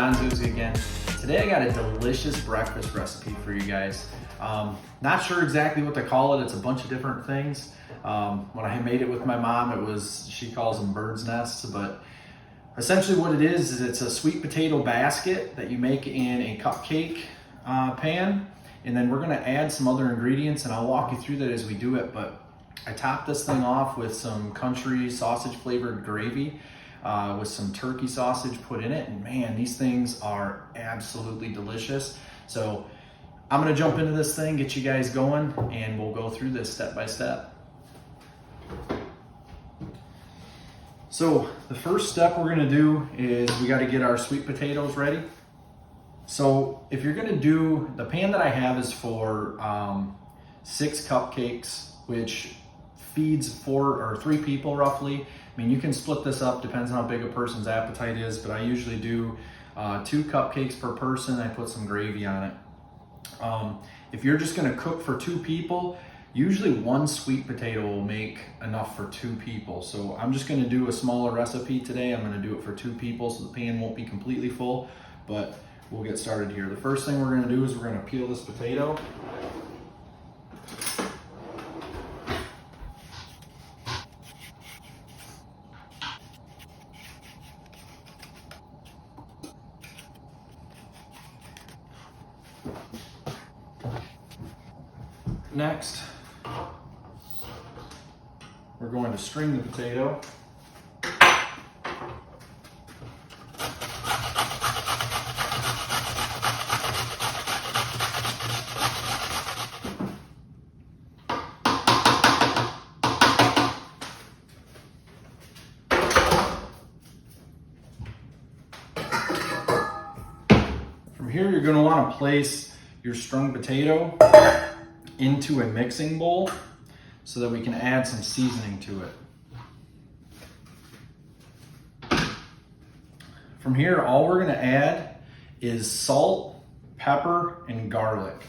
Don Zuzzi again. Today I got a delicious breakfast recipe for you guys. Not sure exactly what to call it. It's a bunch of different things. When I made it with my mom, she calls them bird's nests, but essentially what it is it's a sweet potato basket that you make in a cupcake pan, and then we're gonna add some other ingredients, and I'll walk you through that as we do it. But I topped this thing off with some country sausage flavored gravy with some turkey sausage put in it, and man, these things are absolutely delicious. So I'm gonna jump into this thing, get you guys going, and we'll go through this step by step. So the first step we're gonna do is we gotta get our sweet potatoes ready. So if you're gonna do, the pan that I have is for 6 cupcakes, which feeds 4 or 3 people roughly. I mean, you can split this up, depends on how big a person's appetite is, but I usually do 2 cupcakes per person. I put some gravy on it. If you're just gonna cook for 2 people, usually 1 sweet potato will make enough for 2 people. So I'm just gonna do a smaller recipe today. I'm gonna do it for 2 people, so the pan won't be completely full, but we'll get started here. The first thing we're gonna do is we're gonna peel this potato. Next, we're going to string the potato. From here, you're going to want to place your strung potato into a mixing bowl so that we can add some seasoning to it. From here, all we're gonna add is salt, pepper, and garlic.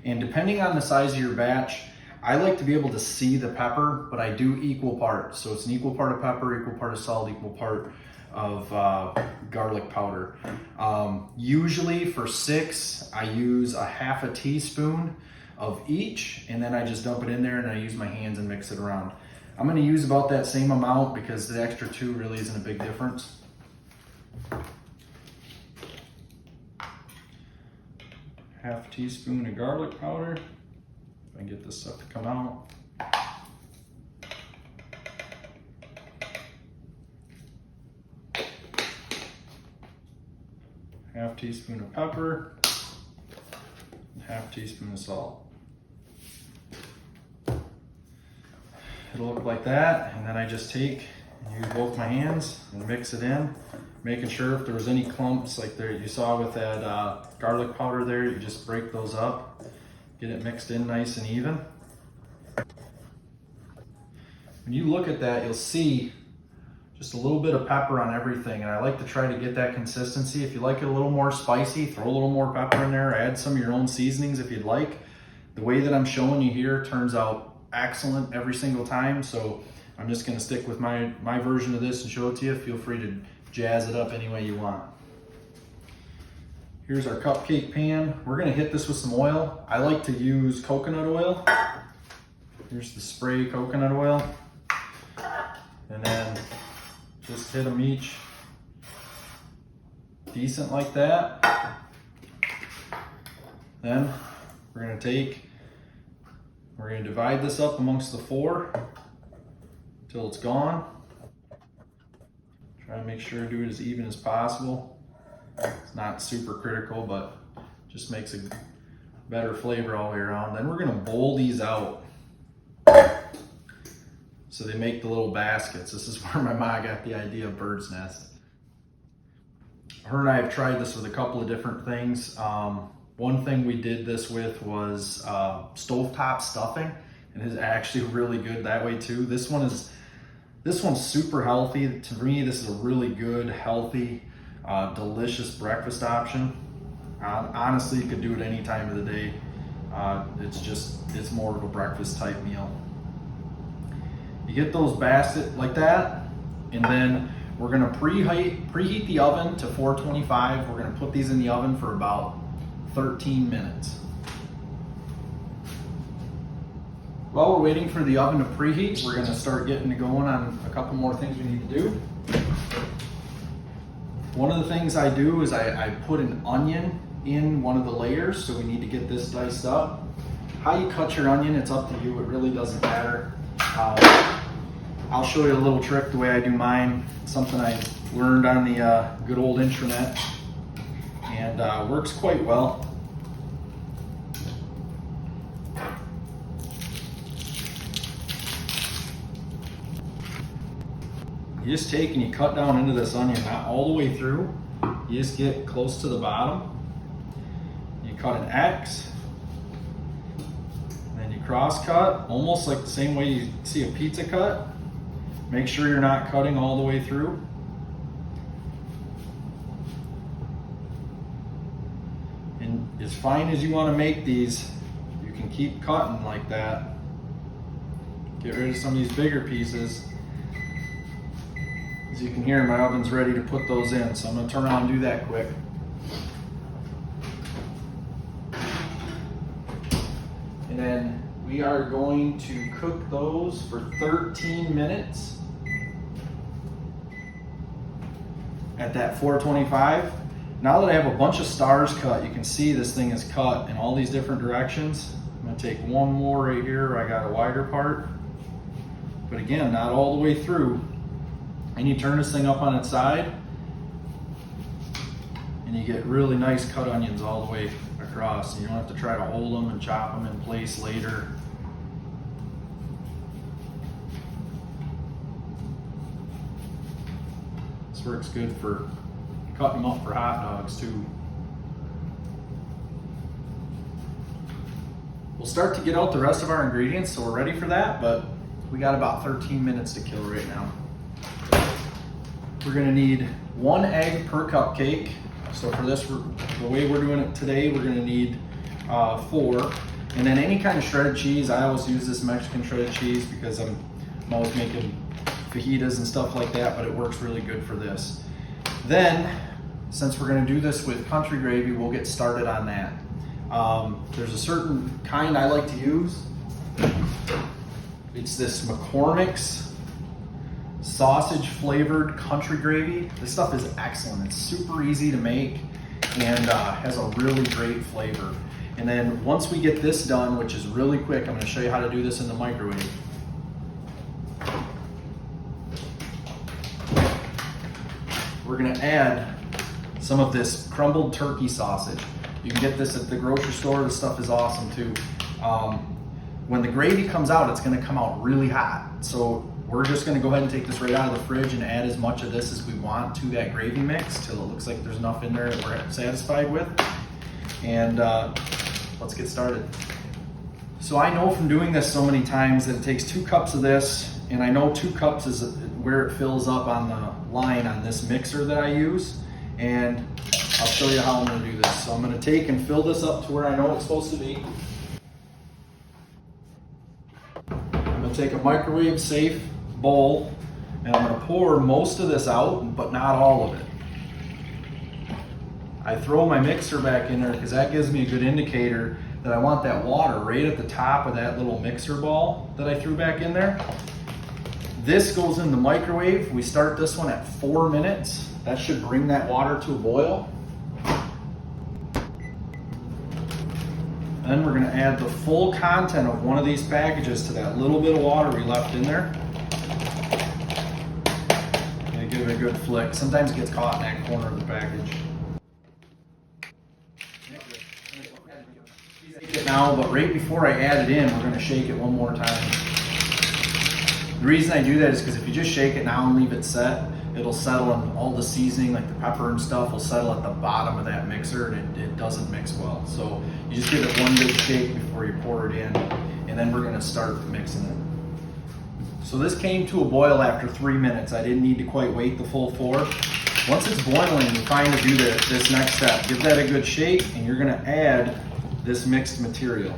And depending on the size of your batch, I like to be able to see the pepper, but I do equal parts. So it's an equal part of pepper, equal part of salt, equal part of garlic powder. Usually for 6, I use a half a teaspoon of each, and then I just dump it in there and I use my hands and mix it around. I'm gonna use about that same amount because the extra 2 really isn't a big difference. Half a teaspoon of garlic powder. If I can get this stuff to come out. Half teaspoon of pepper, and half teaspoon of salt. It'll look like that, and then I just take and use both my hands and mix it in, making sure if there was any clumps like there you saw with that garlic powder there, you just break those up, get it mixed in nice and even. When you look at that, you'll see just a little bit of pepper on everything, and I like to try to get that consistency. If you like it a little more spicy, throw a little more pepper in there, add some of your own seasonings if you'd like. The way that I'm showing you here turns out excellent every single time, so I'm just gonna stick with my version of this and show it to you. Feel free to jazz it up any way you want. Here's our cupcake pan. We're gonna hit this with some oil. I like to use coconut oil. Here's the spray coconut oil. And then just hit them each decent like that. Then we're gonna divide this up amongst the 4 till it's gone. Try to make sure to do it as even as possible. It's not super critical, but just makes a better flavor all the way around. Then we're gonna bowl these out so they make the little baskets. This is where my mom got the idea of bird's nest. Her and I have tried this with a couple of different things. One thing we did this with was stovetop stuffing, and it's actually really good that way too. This one's super healthy. To me, this is a really good, healthy, delicious breakfast option. Honestly, you could do it any time of the day. It's more of a breakfast type meal. You get those basket like that, and then We're gonna preheat the oven to 425. We're gonna put these in the oven for about 13 minutes. While we're waiting for the oven to preheat, we're gonna start getting going on a couple more things we need to do. One of the things I do is I put an onion in one of the layers, so we need to get this diced up. How you cut your onion, it's up to you, it really doesn't matter. I'll show you a little trick the way I do mine, something I learned on the good old intranet, and works quite well. You just take and you cut down into this onion, not all the way through. You just get close to the bottom. You cut an X, and then you cross cut, almost like the same way you see a pizza cut. Make sure you're not cutting all the way through. And as fine as you want to make these, you can keep cutting like that. Get rid of some of these bigger pieces. As you can hear, my oven's ready to put those in, so I'm going to turn around and do that quick. And then we are going to cook those for 13 minutes at that 425. Now that I have a bunch of stars cut, you can see this thing is cut in all these different directions. I'm going to take one more right here where I got a wider part. But again, not all the way through. And you turn this thing up on its side, and you get really nice cut onions all the way across. And you don't have to try to hold them and chop them in place later. This works good for cutting them up for hot dogs too. We'll start to get out the rest of our ingredients, so we're ready for that, but we got about 13 minutes to kill right now. We're gonna need 1 egg per cupcake. So for this, the way we're doing it today, we're gonna need 4. And then any kind of shredded cheese. I always use this Mexican shredded cheese because I'm always making fajitas and stuff like that, but it works really good for this. Then, since we're gonna do this with country gravy, we'll get started on that. There's a certain kind I like to use. It's this McCormick's sausage flavored country gravy. This stuff is excellent. It's super easy to make and has a really great flavor. And then once we get this done, which is really quick, I'm going to show you how to do this in the microwave. We're going to add some of this crumbled turkey sausage. You can get this at the grocery store. This stuff is awesome too. When the gravy comes out, it's going to come out really hot. So we're just going to go ahead and take this right out of the fridge and add as much of this as we want to that gravy mix till it looks like there's enough in there that we're satisfied with. And let's get started. So I know from doing this so many times that it takes 2 cups of this, and I know 2 cups is where it fills up on the line on this mixer that I use. And I'll show you how I'm going to do this. So I'm going to take and fill this up to where I know it's supposed to be. I'm going to take a microwave safe bowl, and I'm going to pour most of this out, but not all of it. I throw my mixer back in there because that gives me a good indicator that I want that water right at the top of that little mixer ball that I threw back in there. This goes in the microwave. We start this one at 4 minutes. That should bring that water to a boil. Then we're going to add the full content of one of these packages to that little bit of water we left in there. And give it a good flick. Sometimes it gets caught in that corner of the package. Shake it now, but right before I add it in, we're going to shake it one more time. The reason I do that is because if you just shake it now and leave it set, it'll settle, and all the seasoning, like the pepper and stuff, will settle at the bottom of that mixer, and it doesn't mix well. So you just give it one good shake before you pour it in, and then we're going to start mixing it. So this came to a boil after 3 minutes. I didn't need to quite wait the full 4. Once it's boiling, you're trying to do this next step. Give that a good shake, and you're going to add this mixed material.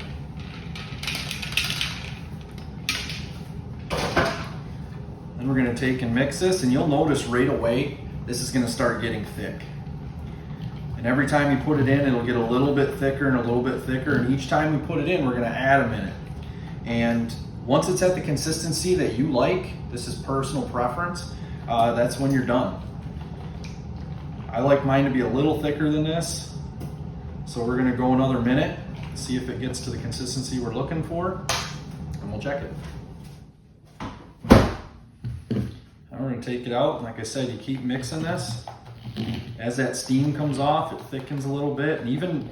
Then we're gonna take and mix this, and you'll notice right away, this is gonna start getting thick. And every time you put it in, it'll get a little bit thicker and a little bit thicker, and each time we put it in, we're gonna add a minute. And once it's at the consistency that you like, this is personal preference, that's when you're done. I like mine to be a little thicker than this, so we're gonna go another minute, see if it gets to the consistency we're looking for, and we'll check it. Now we're gonna take it out, and like I said, you keep mixing this. As that steam comes off, it thickens a little bit, and even,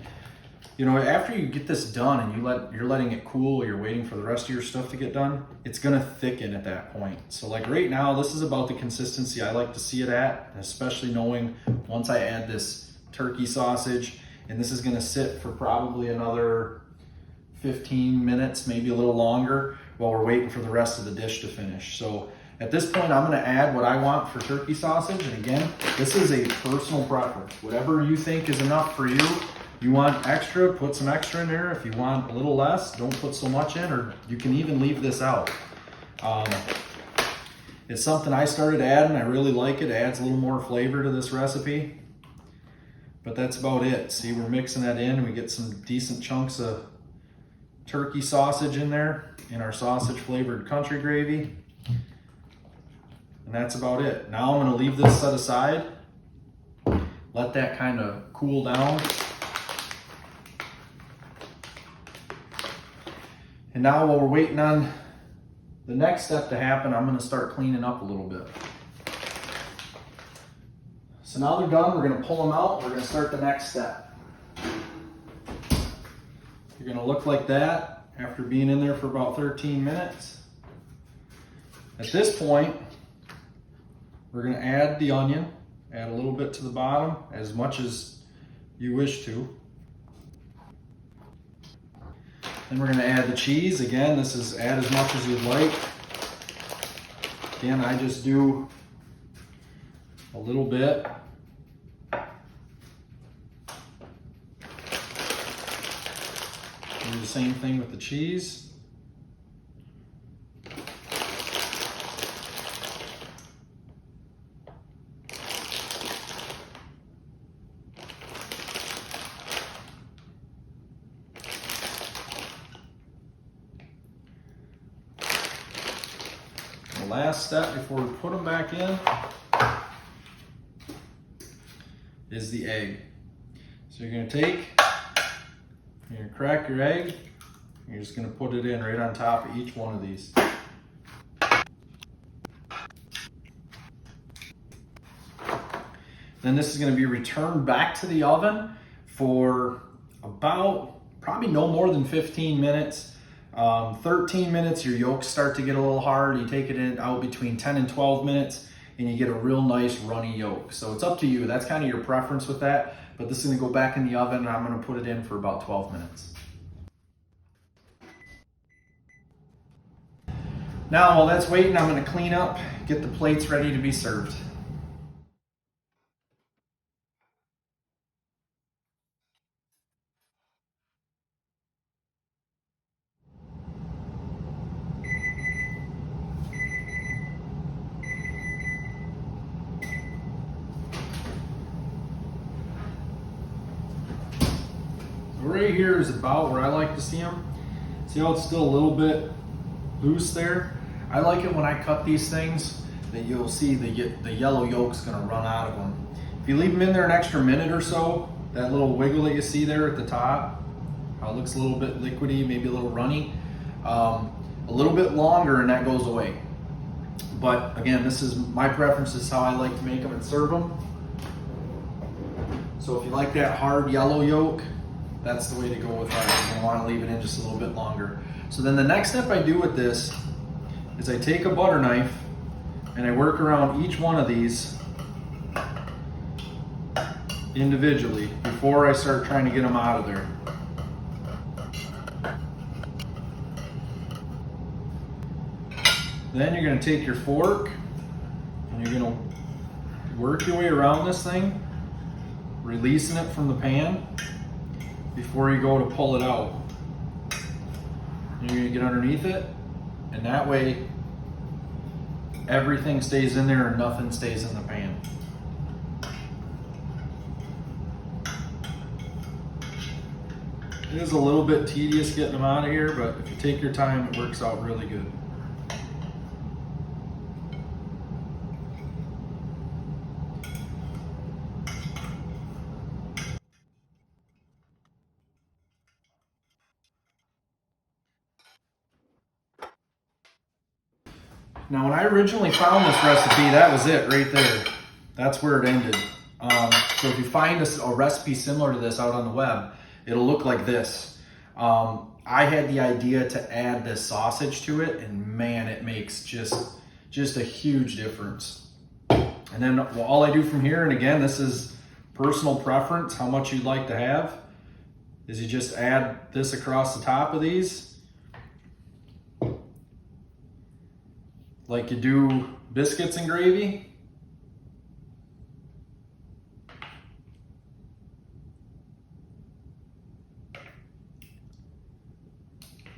you know, after you get this done and you're letting it cool, you're waiting for the rest of your stuff to get done, it's gonna thicken at that point. So like right now, this is about the consistency I like to see it at, especially knowing once I add this turkey sausage, and this is gonna sit for probably another 15 minutes, maybe a little longer, while we're waiting for the rest of the dish to finish. So at this point, I'm gonna add what I want for turkey sausage. And again, this is a personal preference. Whatever you think is enough for you. You want extra, put some extra in there. If you want a little less, don't put so much in, or you can even leave this out. It's something I started adding. I really like it. It adds a little more flavor to this recipe. But that's about it. See, we're mixing that in. We get some decent chunks of turkey sausage in there in our sausage flavored country gravy. And that's about it. Now I'm gonna leave this set aside, let that kind of cool down. And now while we're waiting on the next step to happen, I'm gonna start cleaning up a little bit. So now they're done, we're gonna pull them out, we're gonna start the next step. You're gonna look like that after being in there for about 13 minutes. At this point, we're gonna add the onion, add a little bit to the bottom, as much as you wish to. Then we're gonna add the cheese. Again, this is add as much as you'd like. Again, I just do a little bit. Do the same thing with the cheese. Last step before we put them back in is the egg. So you're gonna you're gonna crack your egg, and you're just gonna put it in right on top of each one of these. Then this is gonna be returned back to the oven for about, probably no more than 15 minutes. 13 minutes, your yolks start to get a little hard. You take it out between 10 and 12 minutes, and you get a real nice runny yolk. So it's up to you. That's kind of your preference with that. But this is gonna go back in the oven, and I'm gonna put it in for about 12 minutes. Now, while that's waiting, I'm gonna clean up, get the plates ready to be served. Right here is about where I like to see them. See how it's still a little bit loose there? I like it when I cut these things that you'll see the yellow yolk's gonna run out of them. If you leave them in there an extra minute or so, that little wiggle that you see there at the top, how it looks a little bit liquidy, maybe a little runny, a little bit longer and that goes away. But again, this is my preference, is how I like to make them and serve them. So if you like that hard yellow yolk, that's the way to go with that. You're gonna wanna leave it in just a little bit longer. So then the next step I do with this is I take a butter knife and I work around each one of these individually before I start trying to get them out of there. Then you're gonna take your fork and you're gonna work your way around this thing, releasing it from the pan before you go to pull it out. You're gonna get underneath it, and that way everything stays in there and nothing stays in the pan. It is a little bit tedious getting them out of here, but if you take your time, it works out really good. Now, when I originally found this recipe, that was it right there. That's where it ended. So if you find a recipe similar to this out on the web, it'll look like this. I had the idea to add this sausage to it, and man, it makes just a huge difference. And then all I do from here, and again, this is personal preference, how much you'd like to have, is you just add this across the top of these, like you do biscuits and gravy.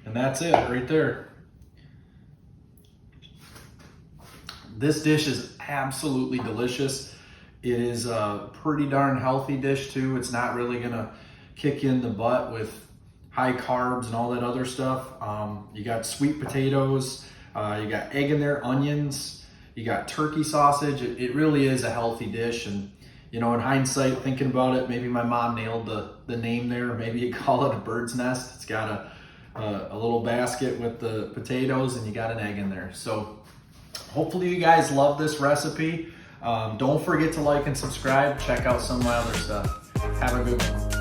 And that's it right there. This dish is absolutely delicious. It is a pretty darn healthy dish too. It's not really gonna kick you in the butt with high carbs and all that other stuff. You got sweet potatoes, you got egg in there, onions, you got turkey sausage. It really is a healthy dish. And you know, in hindsight, thinking about it, maybe my mom nailed the name there. Maybe you call it a bird's nest. It's got a little basket with the potatoes and you got an egg in there. So hopefully you guys love this recipe. Don't forget to like and subscribe. Check out some of my other stuff. Have a good one.